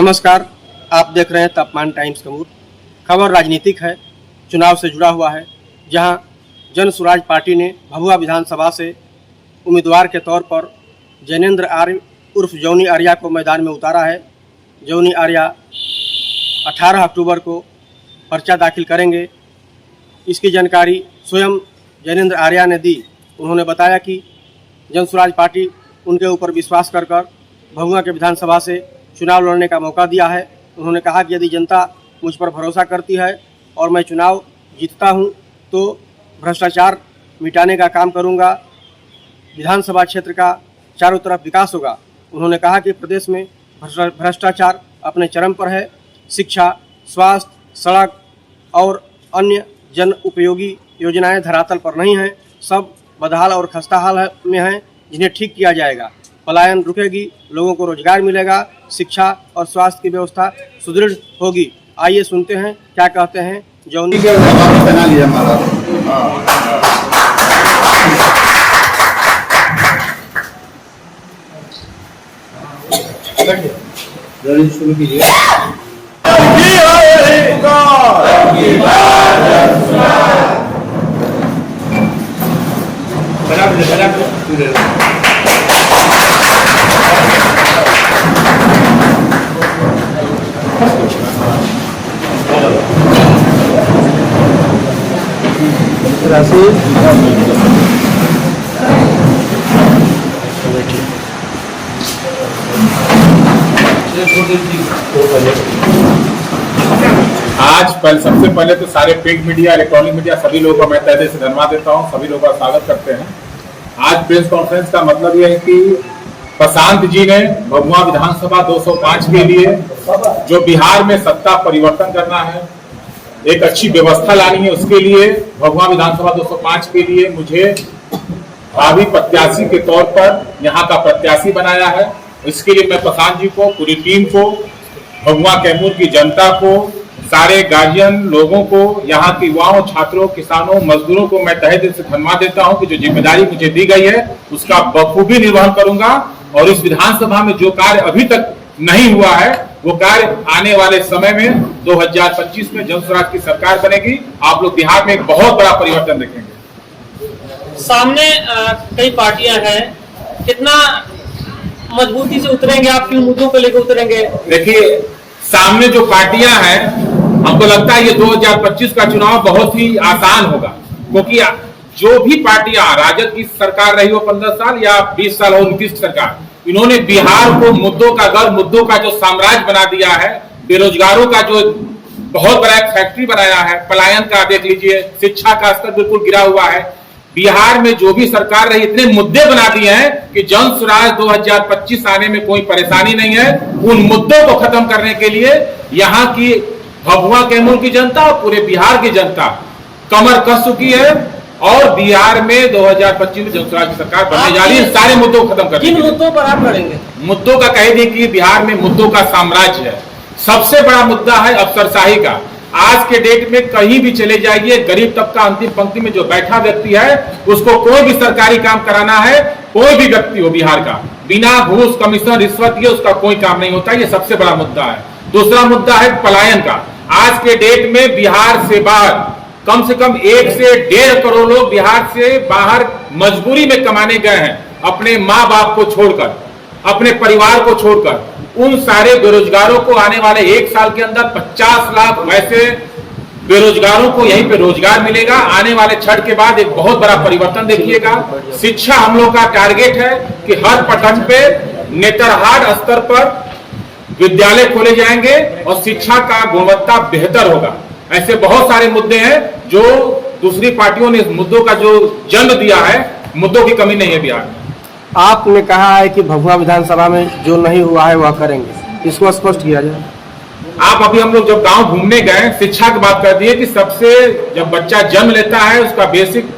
नमस्कार, आप देख रहे हैं तापमान टाइम्स कमूर। खबर राजनीतिक है, चुनाव से जुड़ा हुआ है, जहां जन स्वराज पार्टी ने भभुआ विधानसभा से उम्मीदवार के तौर पर जैनेंद्र आर्य उर्फ जौनी आर्या को मैदान में उतारा है। जौनी आर्या 18 अक्टूबर को पर्चा दाखिल करेंगे। इसकी जानकारी स्वयं जैनेंद्र आर्या ने दी। उन्होंने बताया कि जन स्वराज पार्टी उनके ऊपर विश्वास कर भभुआ के विधानसभा से चुनाव लड़ने का मौका दिया है। उन्होंने कहा कि यदि जनता मुझ पर भरोसा करती है और मैं चुनाव जीतता हूं तो भ्रष्टाचार मिटाने का काम करूंगा, विधानसभा क्षेत्र का चारों तरफ विकास होगा। उन्होंने कहा कि प्रदेश में भ्रष्टाचार अपने चरम पर है। शिक्षा, स्वास्थ्य, सड़क और अन्य जन उपयोगी योजनाएं धरातल पर नहीं हैं, सब बदहाल और खस्ता हाल में हैं, जिन्हें ठीक किया जाएगा। पलायन रुकेगी, लोगों को रोजगार मिलेगा, शिक्षा और स्वास्थ्य की व्यवस्था सुदृढ़ होगी। आइए सुनते हैं क्या कहते हैं जौनी। शुरू कीजिए। सबसे पहले तो सारे प्रिंट मीडिया, इलेक्ट्रॉनिक मीडिया सभी लोगों का मैं तहे दिल से धन्यवाद देता हूं। सभी लोगों का स्वागत करते हैं। आज प्रेस कॉन्फ्रेंस का मतलब यह है कि प्रशांत जी ने भभुआ विधानसभा 205 के लिए जो बिहार में सत्ता परिवर्तन करना है, एक अच्छी व्यवस्था लानी है, उसके लिए भभुआ विधानसभा 205 के लिए मुझे भावी प्रत्याशी के तौर पर यहाँ का प्रत्याशी बनाया है। इसके लिए मैं प्रशांत जी को, पूरी टीम को, भभुआ कैमूर की जनता को, सारे गार्जियन लोगों को, यहाँ के युवाओं, छात्रों, किसानों, मजदूरों को मैं तहे दिल से धन्यवाद देता हूँ कि जो जिम्मेदारी मुझे दी गई है उसका बखूबी निर्वहन करूंगा और इस विधानसभा में जो कार्य अभी तक नहीं हुआ है वो कार्य आने वाले समय में 2025 में जन स्वराज की सरकार बनेगी। आप लोग बिहार में एक बहुत बड़ा परिवर्तन देखेंगे। सामने कई पार्टियां हैं, कितना मजबूती से उतरेंगे आप, किन मुद्दों को लेकर उतरेंगे? देखिए, सामने जो पार्टियां हैं, हमको लगता है ये 2025 का चुनाव बहुत ही आसान होगा, क्योंकि जो भी पार्टियां, राजद की सरकार रही हो 15 साल या 20 साल हो नीतीश सरकार, इन्होंने बिहार को मुद्दों का घर, मुद्दों का जो साम्राज्य बना दिया है, बेरोजगारों का जो बहुत बड़ा एक फैक्ट्री बनाया है, पलायन का देख लीजिए, शिक्षा का स्तर बिल्कुल गिरा हुआ है। बिहार में जो भी सरकार रही इतने मुद्दे बना दिए हैं कि जन स्वराज 2025 आने में कोई परेशानी नहीं है। उन मुद्दों को खत्म करने के लिए यहाँ की भभुआ कैमूर की जनता और पूरे बिहार की जनता कमर कस चुकी है और बिहार में 2025 में जन स्वराज की सरकार बनने जा रही है। सारे मुद्दों को खत्म करने। किन मुद्दों पर आप लड़ेंगे? मुद्दों का कह दें कि बिहार में मुद्दों का साम्राज्य है। सबसे बड़ा मुद्दा है अफसरशाही का। आज के डेट में कहीं भी चले जाइए, गरीब तबका अंतिम पंक्ति में जो बैठा व्यक्ति है, उसको कोई भी सरकारी काम कराना है, कोई भी व्यक्ति हो बिहार का, बिना घूस, कमीशन, रिश्वत दिए उसका कोई काम नहीं होता। ये सबसे बड़ा मुद्दा है। दूसरा मुद्दा है पलायन का। आज के डेट में बिहार से बाहर कम से कम 1 से 1.5 करोड़ लोग बिहार से बाहर मजबूरी में कमाने गए हैं, अपने माँ बाप को छोड़कर, अपने परिवार को छोड़कर। उन सारे बेरोजगारों को आने वाले 1 साल के अंदर 50 लाख वैसे बेरोजगारों को यहीं पे रोजगार मिलेगा। आने वाले छठ के बाद एक बहुत बड़ा परिवर्तन देखिएगा। शिक्षा, हम लोग का टारगेट है कि हर प्रखंड पे नेतरहाट स्तर पर विद्यालय खोले जाएंगे और शिक्षा का गुणवत्ता बेहतर होगा। ऐसे बहुत सारे मुद्दे हैं जो दूसरी पार्टियों ने इस मुद्दों का जो जन्म दिया है, मुद्दों की कमी नहीं है बिहार में। आपने कहा है कि भभुआ विधानसभा में जो नहीं हुआ है वह करेंगे, इसको स्पष्ट किया जाए। आप अभी हम लोग जब गांव घूमने गए, शिक्षा की बात कर दिए कि सबसे जब बच्चा जन्म लेता है उसका बेसिक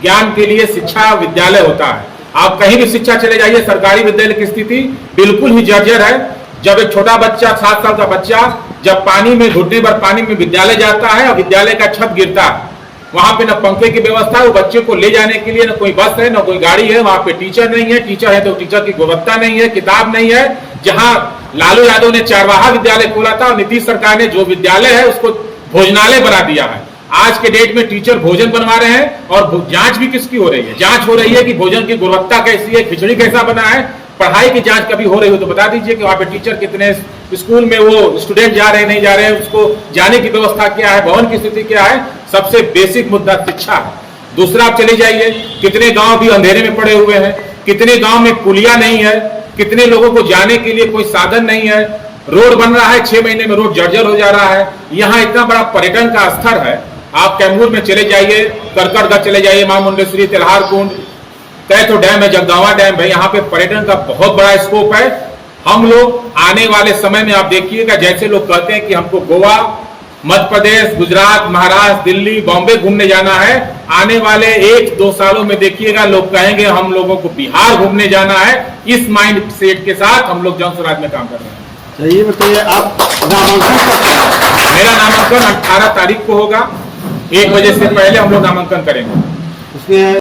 ज्ञान के लिए शिक्षा विद्यालय होता है। आप कहीं भी शिक्षा चले जाइए, सरकारी विद्यालय की स्थिति बिल्कुल ही जर्जर है। जब एक छोटा बच्चा, 7 साल का बच्चा जब पानी में घुटने भर पानी में विद्यालय जाता है और विद्यालय का छत गिरता है, वहां पे न पंखे की व्यवस्था है, वो बच्चे को ले जाने के लिए न कोई बस है, न कोई गाड़ी है, वहां पे टीचर नहीं है, टीचर है तो टीचर की गुणवत्ता नहीं है, किताब नहीं है। जहां लालू यादव ने चारवाहा विद्यालय खोला था और नीतीश सरकार ने जो विद्यालय है उसको भोजनालय बना दिया है। आज के डेट में टीचर भोजन बनवा रहे हैं और जांच भी किसकी हो रही है? जांच हो रही है कि भोजन की गुणवत्ता कैसी है, खिचड़ी कैसा बना है। पढ़ाई की जांच कभी हो रही हो तो बता दीजिए कि वहां पे टीचर कितने, स्कूल में वो स्टूडेंट जा रहे हैं नहीं जा रहे हैं, उसको जाने की व्यवस्था क्या है, भवन की स्थिति क्या है। सबसे बेसिक मुद्दा शिक्षा है। दूसरा आप चले जाइए, कितने गांव भी अंधेरे में पड़े हुए हैं, कितने गांव में पुलिया नहीं है, कितने लोगों को जाने के लिए कोई साधन नहीं है। रोड बन रहा है, 6 महीने में रोड जर्जर हो जा रहा है। यहाँ इतना बड़ा पर्यटन का स्तर है। आप कैमूर में चले जाइए, करकटगढ़ चले जाइए, मां मुंडेश्वरी, तिलहार कुंड, कैथो डैम है, जगदावा डैम है। यहाँ पे पर्यटन का बहुत बड़ा स्कोप है। हम लोग आने वाले समय में आप देखिएगा, जैसे लोग कहते हैं कि हमको गोवा, मध्य प्रदेश, गुजरात, महाराष्ट्र, दिल्ली, बॉम्बे घूमने जाना है, आने वाले 1-2 सालों में देखिएगा लोग कहेंगे हम लोगों को बिहार घूमने जाना है। इस माइंड सेट के साथ हम लोग जन स्वराज में काम कर रहे हैं। ये बताइए, आप नामांकन, मेरा नामांकन 18 तारीख को होगा। 1 बजे से पहले हम लोग नामांकन करेंगे। उसमें